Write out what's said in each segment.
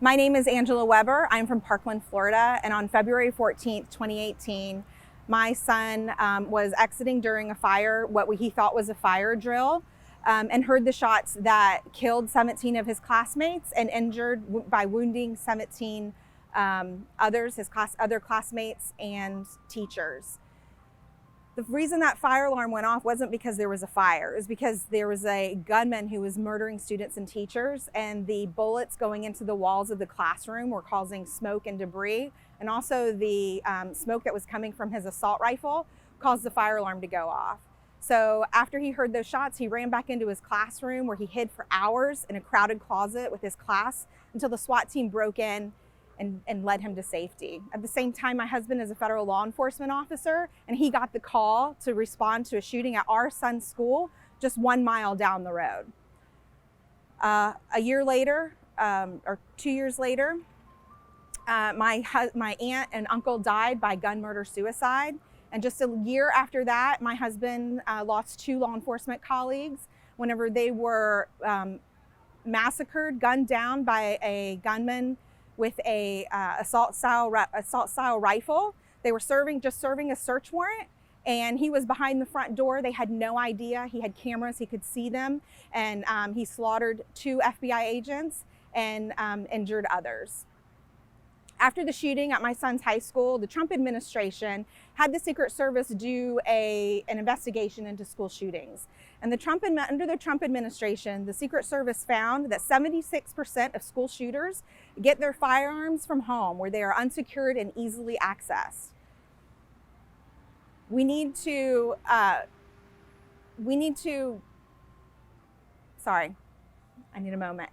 My name is Angela Weber. I'm from Parkland, Florida, and on February 14th, 2018, my son was exiting during a fire, what he thought was a fire drill, and heard the shots that killed 17 of his classmates and injured by wounding 17 others, other classmates and teachers. The reason that fire alarm went off wasn't because there was a fire. It was because there was a gunman who was murdering students and teachers, and the bullets going into the walls of the classroom were causing smoke and debris. And also the smoke that was coming from his assault rifle caused the fire alarm to go off. So after he heard those shots, he ran back into his classroom where he hid for hours in a crowded closet with his class until the SWAT team broke in and led him to safety. At the same time, my husband is a federal law enforcement officer, and he got the call to respond to a shooting at our son's school just 1 mile down the road. A year later, or 2 years later, my aunt and uncle died by gun murder suicide. And just a year after that, my husband lost 2 law enforcement colleagues whenever they were massacred, gunned down by a gunman with a assault style rifle. They were just serving a search warrant, and he was behind the front door. They had no idea. He had cameras, he could see them, and he slaughtered 2 FBI agents and injured others. After the shooting at my son's high school, the Trump administration had the Secret Service do an investigation into school shootings. And under the Trump administration, the Secret Service found that 76% of school shooters get their firearms from home, where they are unsecured and easily accessed. We need to, sorry, I need a moment.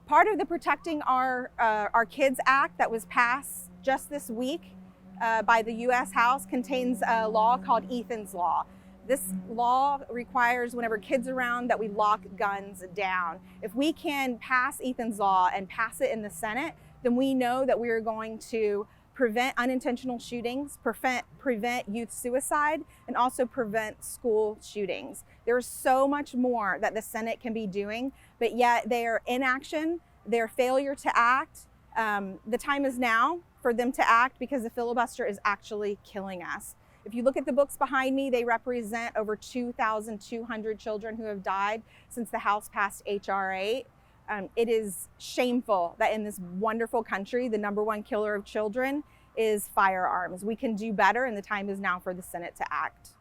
Part of the Protecting Our Kids Act that was passed just this week by the U.S. House contains a law called Ethan's Law. This law requires whenever kids are around that we lock guns down. If we can pass Ethan's Law and pass it in the Senate, then we know that we are going to prevent unintentional shootings, prevent youth suicide, and also prevent school shootings. There's so much more that the Senate can be doing, but yet their inaction, their failure to act, the time is now for them to act, because the filibuster is actually killing us. If you look at the books behind me, they represent over 2,200 children who have died since the House passed H.R. 8. It is shameful that in this wonderful country, the #1 killer of children is firearms. We can do better, and the time is now for the Senate to act.